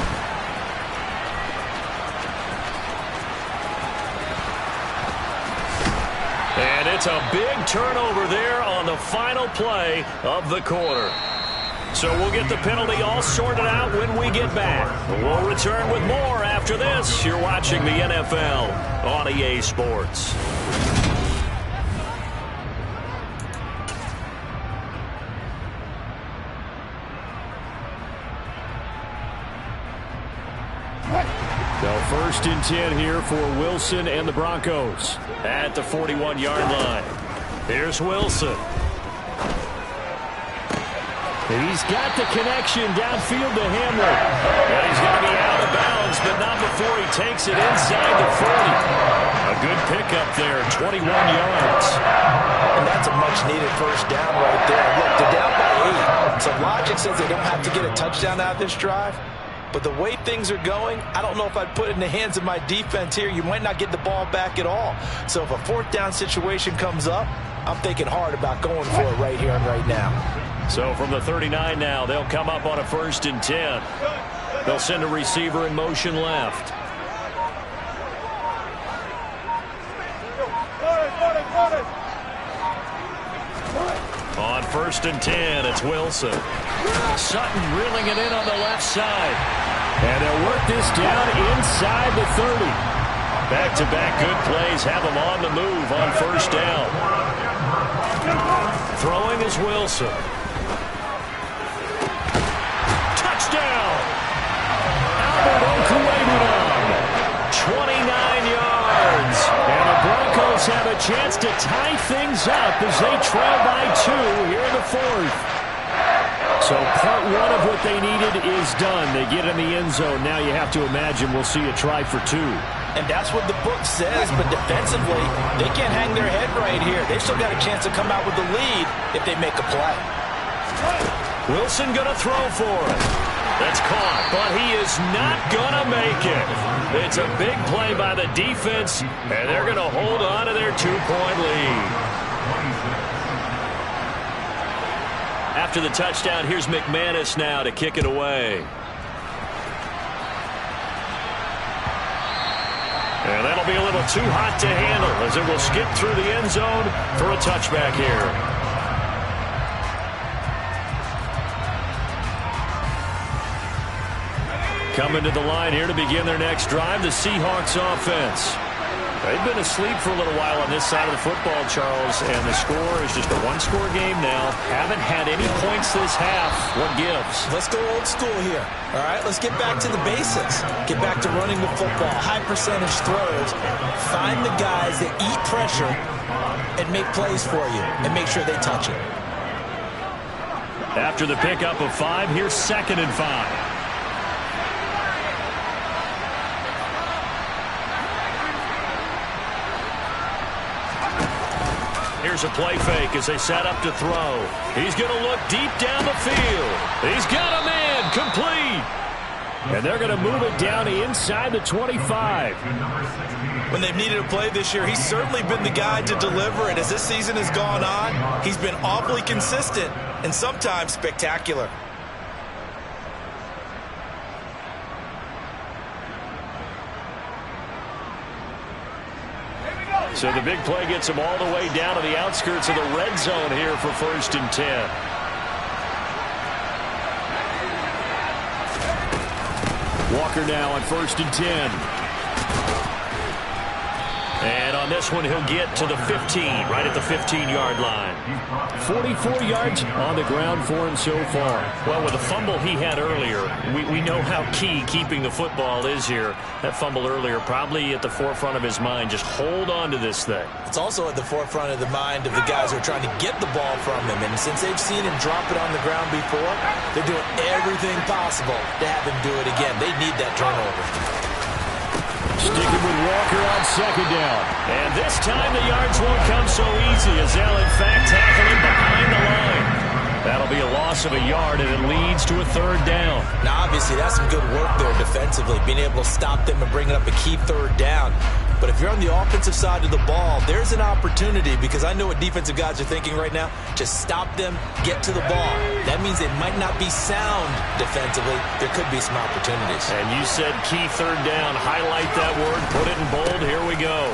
And it's a big turnover there on the final play of the quarter. So we'll get the penalty all sorted out when we get back. We'll return with more after this. You're watching the NFL on EA Sports. So 1st and 10 here for Wilson and the Broncos at the 41-yard line. Here's Wilson. He's got the connection downfield to Hamler. And he's going to be out of bounds, but not before he takes it inside the 40. A good pickup there, 21 yards. And that's a much-needed first down right there. Look, they're down by 8. So logic says they don't have to get a touchdown out of this drive. But the way things are going, I don't know if I'd put it in the hands of my defense here. You might not get the ball back at all. So if a 4th down situation comes up, I'm thinking hard about going for it right here and right now. So from the 39 now, they'll come up on a 1st and 10. They'll send a receiver in motion left. On 1st and 10, it's Wilson. Sutton reeling it in on the left side. And they'll work this down inside the 30. Back-to-back good plays have them on the move on 1st down. Throwing is Wilson. Touchdown! Albert Okwuegbunam, 29 yards. And the Broncos have a chance to tie things up as they trail by 2 here in the 4th. So part 1 of what they needed is done. They get in the end zone. Now you have to imagine we'll see a try for 2. And that's what the book says, but defensively, they can't hang their head right here. They've still got a chance to come out with the lead if they make a play. Wilson going to throw for it. That's caught, but he is not going to make it. It's a big play by the defense, and they're going to hold on to their 2-point lead. After the touchdown, here's McManus now to kick it away. And that'll be a little too hot to handle as it will skip through the end zone for a touchback here. Coming to the line here to begin their next drive, the Seahawks offense. They've been asleep for a little while on this side of the football, Charles, and the score is just a 1-score game now. Haven't had any points this half. What gives? Let's go old school here. All right, let's get back to the basics. Get back to running the football, high percentage throws. Find the guys that eat pressure and make plays for you and make sure they touch it. After the pickup of 5, here's 2nd and 5. Here's a play fake as they set up to throw. He's going to look deep down the field. He's got a man complete. And they're going to move it down inside the 25. When they've needed a play this year, he's certainly been the guy to deliver it. As this season has gone on, he's been awfully consistent and sometimes spectacular. So the big play gets them all the way down to the outskirts of the red zone here for 1st and 10. Walker now on 1st and 10. And on this one, he'll get to the 15, right at the 15-yard line. 44 yards on the ground for him so far. Well, with the fumble he had earlier, we know how key keeping the football is here. That fumble earlier probably at the forefront of his mind. Just hold on to this thing. It's also at the forefront of the mind of the guys who are trying to get the ball from him. And since they've seen him drop it on the ground before, they're doing everything possible to have him do it again. They need that turnover. Sticking with Walker on 2nd down. And this time the yards won't come so easy as they'll in fact tackle him behind the line. That'll be a loss of a yard, and it leads to a 3rd down. Now, obviously, that's some good work there defensively, being able to stop them and bring up a key 3rd down. But if you're on the offensive side of the ball, there's an opportunity, because I know what defensive guys are thinking right now. Just stop them, get to the ball. That means it might not be sound defensively. There could be some opportunities. And you said key 3rd down. Highlight that word. Put it in bold. Here we go.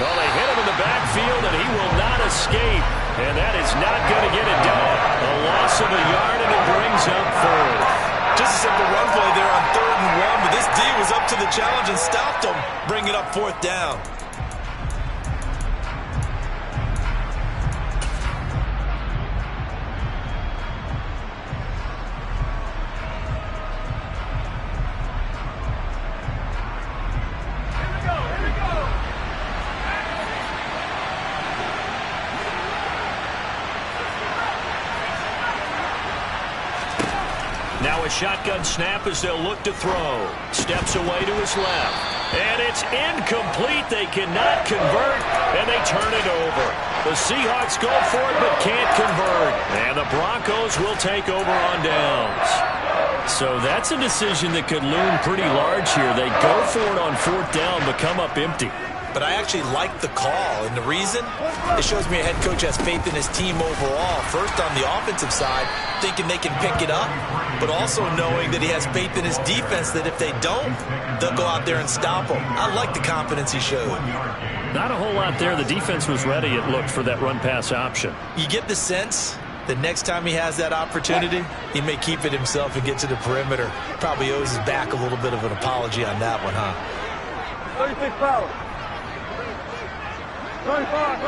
Well, they hit him in the backfield, and he will not escape. And that is not going to get it done. A loss of a yard, and it brings up 3rd. Just a simple run play there on 3rd and 1, but this D was up to the challenge and stopped him, bringing up 4th down. Now a shotgun snap as they'll look to throw. Steps away to his left. And it's incomplete. They cannot convert, and they turn it over. The Seahawks go for it but can't convert. And the Broncos will take over on downs. So that's a decision that could loom pretty large here. They go for it on 4th down but come up empty. but I actually like the call. And the reason? It shows me a head coach has faith in his team overall. First, on the offensive side, thinking they can pick it up, but also knowing that he has faith in his defense that if they don't, they'll go out there and stop them. I like the confidence he showed. Not a whole lot there. The defense was ready, it looked, for that run-pass option. You get the sense that next time he has that opportunity, he may keep it himself and get to the perimeter. Probably owes his back a little bit of an apology on that one, huh? 36 foul. 35.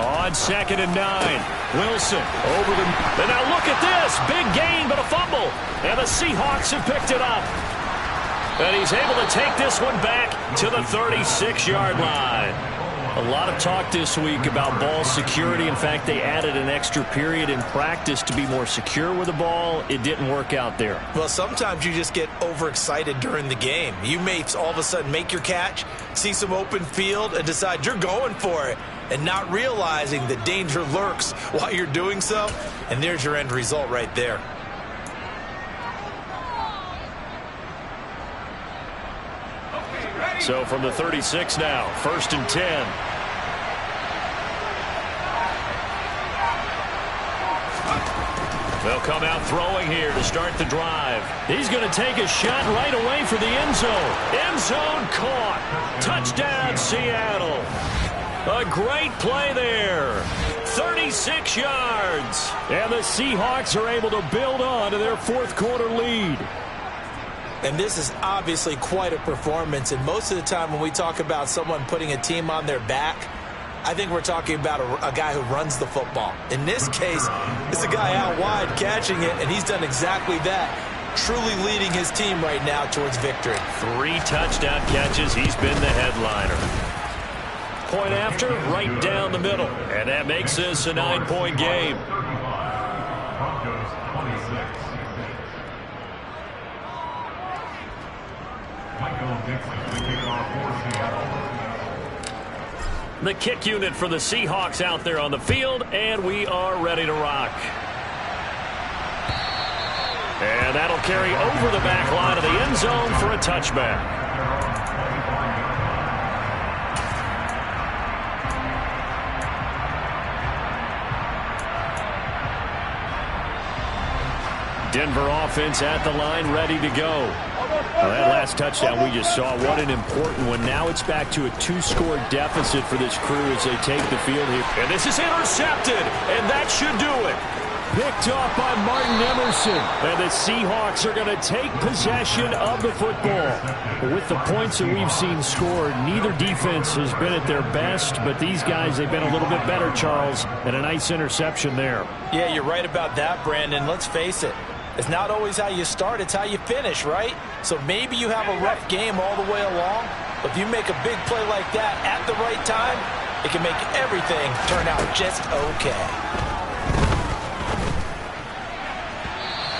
On 2nd and 9. Wilson over the... And now look at this. Big gain, but a fumble. And the Seahawks have picked it up. And he's able to take this one back to the 36-yard line. A lot of talk this week about ball security. In fact, they added an extra period in practice to be more secure with the ball. It didn't work out there. Well, sometimes you just get overexcited during the game. You may all of a sudden make your catch, see some open field, and decide you're going for it, and not realizing the danger lurks while you're doing so. And there's your end result right there. So from the 36 now, 1st and 10. They'll come out throwing here to start the drive. He's going to take a shot right away for the end zone. End zone caught. Touchdown, Seattle. A great play there. 36 yards. And the Seahawks are able to build on to their 4th quarter lead. And this is obviously quite a performance. And most of the time when we talk about someone putting a team on their back, I think we're talking about a guy who runs the football. In this case, it's a guy out wide catching it, and he's done exactly that, truly leading his team right now towards victory. 3 touchdown catches. He's been the headliner. Point after, right down the middle. And that makes this a 9-point game. The kick unit for the Seahawks out there on the field, and we are ready to rock. And that'll carry over the back line of the end zone for a touchback. Denver offense at the line, ready to go. Well, that last touchdown we just saw, what an important one. Now it's back to a 2-score deficit for this crew as they take the field here. And this is intercepted, and that should do it. Picked off by Martin Emerson. And the Seahawks are going to take possession of the football. With the points that we've seen scored, neither defense has been at their best, but these guys, they've been a little bit better, Charles, and a nice interception there. Yeah, you're right about that, Brandon. Let's face it. It's not always how you start, it's how you finish, right? So maybe you have a rough game all the way along, but if you make a big play like that at the right time, it can make everything turn out just okay.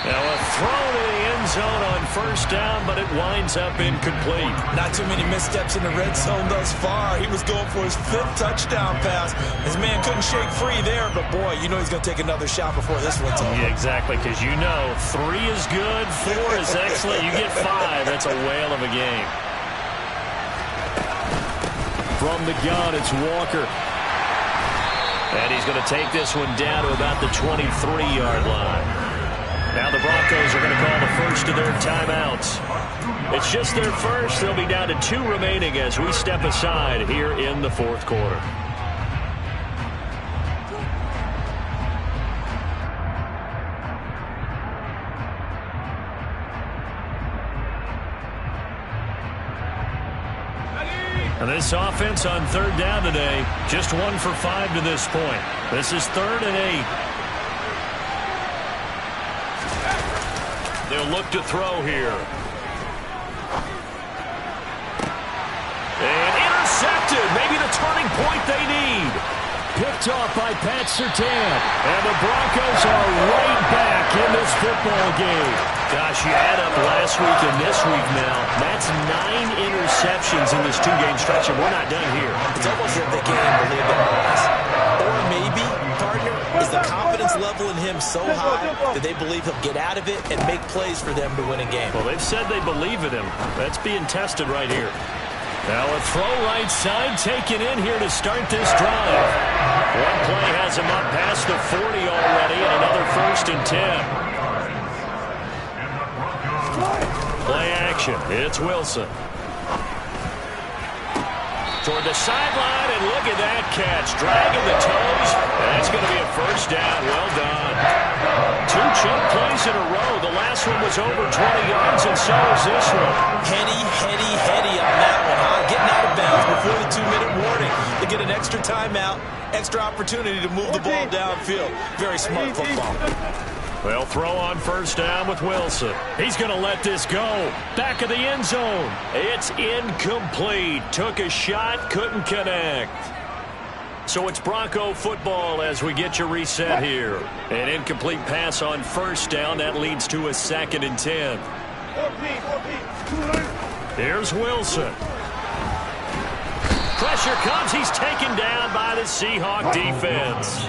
Now a throw to the end zone on 1st down, but it winds up incomplete. Not too many missteps in the red zone thus far. He was going for his 5th touchdown pass. His man couldn't shake free there, but boy, you know he's going to take another shot before this one's over. Yeah, exactly, because you know 3 is good, 4 is excellent. You get 5, that's a whale of a game. From the gun, it's Walker. And he's going to take this one down to about the 23-yard line. Now the Broncos are going to call the first of their timeouts. It's just their first. They'll be down to 2 remaining as we step aside here in the 4th quarter. And this offense on 3rd down today, just 1 for 5 to this point. This is 3rd and 8. They'll look to throw here. And intercepted. Maybe the turning point they need. Picked off by Pat Surtain. And the Broncos are right back in this football game. Gosh, you add up last week and this week now. That's 9 interceptions in this 2-game stretch, and we're not done here. It's almost like they can't believe their eyes. Or maybe, partner, is the confidence confidence level in him so high that they believe he'll get out of it and make plays for them to win a game. Well, they've said they believe in him. That's being tested right here. Now a throw right side taken in here to start this drive. One play has him up past the 40 already, and another 1st and 10. Play action. It's Wilson. Toward the sideline, and look at that catch. Dragging the toes. That's going to be a 1st down. Well done. 2 chunk plays in a row. The last one was over 20 yards, and so is this one. Heady on that one, huh? Getting out of bounds before the 2-minute warning. They get an extra timeout, extra opportunity to move the ball downfield. Very smart football. Well, throw on 1st down with Wilson. He's going to let this go. Back of the end zone. It's incomplete. Took a shot, couldn't connect. So it's Bronco football as we get you reset here. An incomplete pass on 1st down. That leads to a 2nd and 10. Here's Wilson. Pressure comes. He's taken down by the Seahawk defense.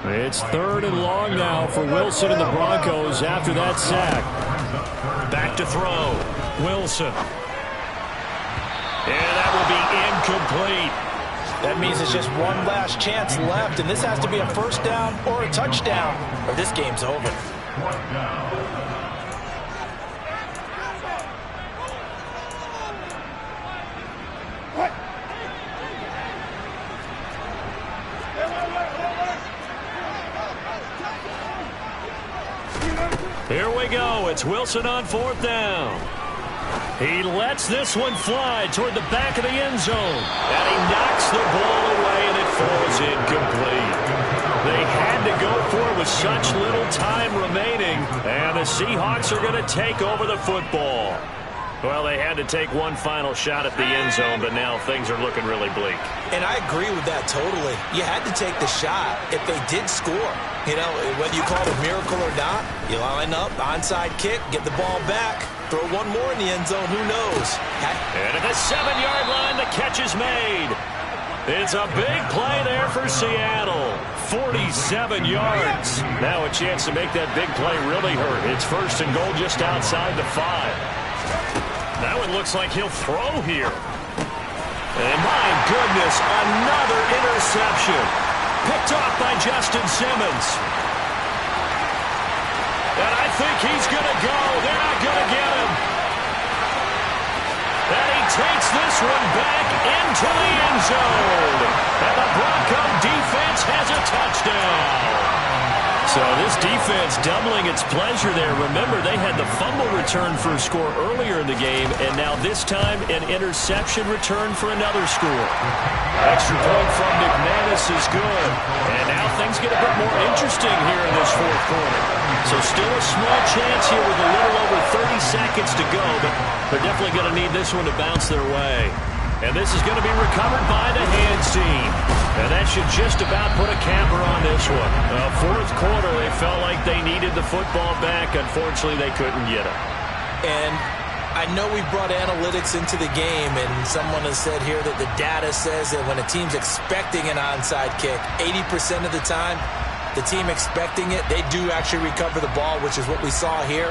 It's 3rd and long now for Wilson and the Broncos after that sack. Back to throw. Wilson. And that will be incomplete. That means it's just one last chance left, and this has to be a 1st down or a touchdown, or this game's over. Here we go. It's Wilson on 4th down. He lets this one fly toward the back of the end zone. And he knocks the ball away, and it falls incomplete. They had to go for it with such little time remaining. And the Seahawks are going to take over the football. Well, they had to take one final shot at the end zone, but now things are looking really bleak. And I agree with that totally. You had to take the shot if they did score. You know, whether you call it a miracle or not, you line up, onside kick, get the ball back, throw one more in the end zone, who knows? And at the 7-yard line, the catch is made. It's a big play there for Seattle. 47 yards. Now a chance to make that big play really hurt. It's 1st and goal just outside the 5. That one looks like he'll throw here. And my goodness, another interception. Picked off by Justin Simmons. And I think he's going to go. They're not going to get him. And he takes this one back into the end zone. And the Bronco defense has a touchdown. So this defense doubling its pleasure there. Remember, they had the fumble return for a score earlier in the game, and now this time an interception return for another score. Extra point from McManus is good. And now things get a bit more interesting here in this 4th quarter. So still a small chance here with a little over 30 seconds to go, but they're definitely going to need this one to bounce their way. And this is going to be recovered by the hands team. And that should just about put a capper on this one. 4th quarter, they felt like they needed the football back. Unfortunately, they couldn't get it. And I know we brought analytics into the game, and someone has said here that the data says that when a team's expecting an onside kick, 80% of the time, the team expecting it, they do actually recover the ball, which is what we saw here.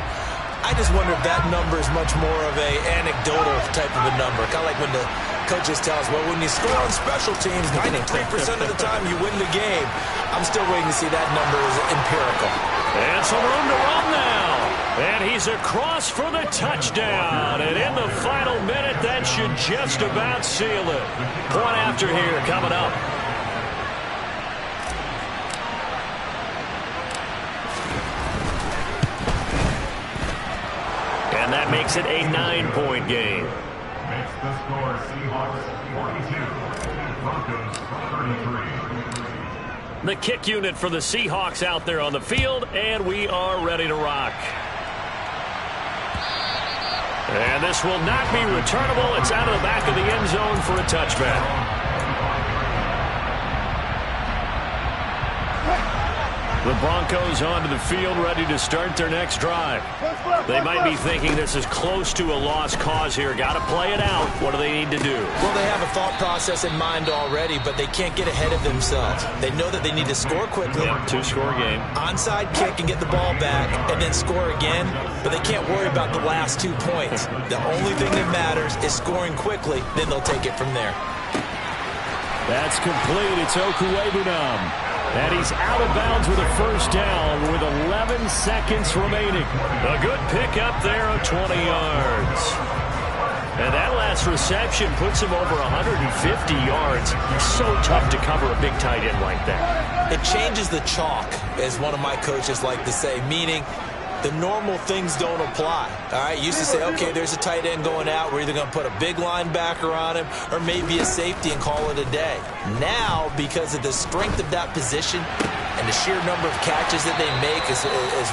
I just wonder if that number is much more of a anecdotal type of a number. Kind of like when the coaches tell us, well, when you score on special teams, 93% of the time you win the game. I'm still waiting to see that number is empirical. And some room to run now. And he's across for the touchdown. And in the final minute, that should just about seal it. Point after here coming up. And that makes it a 9-point game. Makes the score Seahawks 42, Broncos 33. The kick unit for the Seahawks out there on the field, and we are ready to rock. And this will not be returnable. It's out of the back of the end zone for a touchback. The Broncos onto the field, ready to start their next drive. They might be thinking this is close to a lost cause here. Got to play it out. What do they need to do? Well, they have a thought process in mind already, but they can't get ahead of themselves. They know that they need to score quickly. Yep, two-score game. Onside kick and get the ball back and then score again, but they can't worry about the last 2 points. The only thing that matters is scoring quickly, then they'll take it from there. That's complete. It's Okuwebunam. And he's out of bounds with a first down with 11 seconds remaining. A good pickup there of 20 yards. And that last reception puts him over 150 yards. So tough to cover a big tight end like that. It changes the chalk, as one of my coaches like to say, meaning the normal things don't apply. All right, used to say, okay, there's a tight end going out. We're either going to put a big linebacker on him or maybe a safety and call it a day. Now, because of the strength of that position and the sheer number of catches that they make as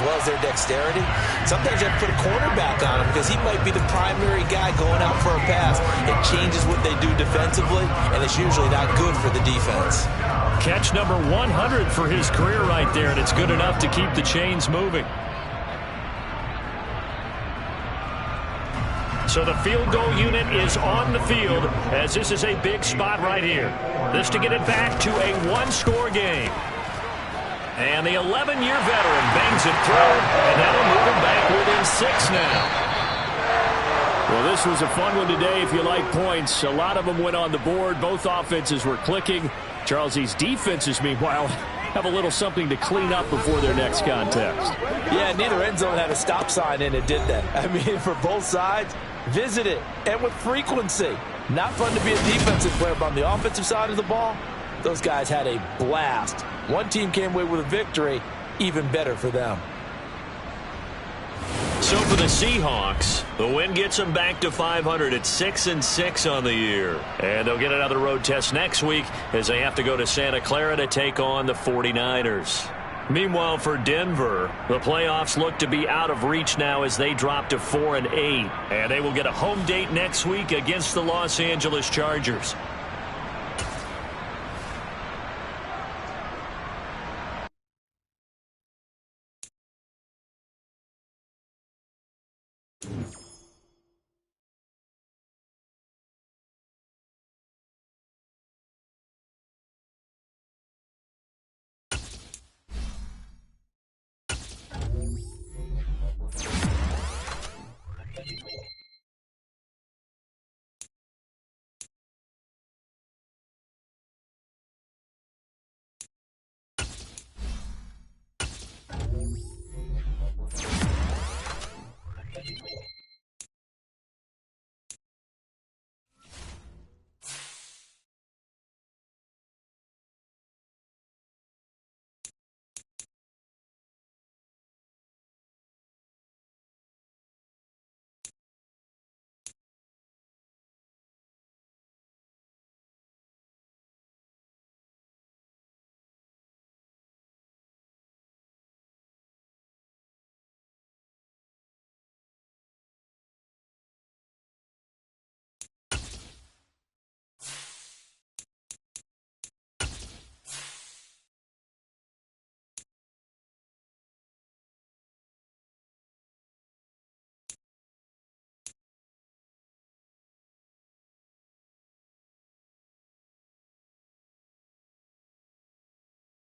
well as their dexterity, sometimes you have to put a cornerback on him because he might be the primary guy going out for a pass. It changes what they do defensively, and it's usually not good for the defense. Catch number 100 for his career right there, and it's good enough to keep the chains moving. So the field goal unit is on the field as this is a big spot right here. This to get it back to a one-score game. And the 11-year veteran bangs it through, and that'll move him back within 6 now. Well, this was a fun one today if you like points. A lot of them went on the board. Both offenses were clicking. Charles, these defenses, meanwhile, have a little something to clean up before their next contest. Yeah, neither end zone had a stop sign in it, did they? I mean, for both sides, visit it, and with frequency. Not fun to be a defensive player, but on the offensive side of the ball, those guys had a blast. One team came away with a victory, even better for them. So for the Seahawks, the win gets them back to 500 at 6-6 on the year. And they'll get another road test next week as they have to go to Santa Clara to take on the 49ers. Meanwhile, for Denver, the playoffs look to be out of reach now as they drop to 4-8. And they will get a home date next week against the Los Angeles Chargers.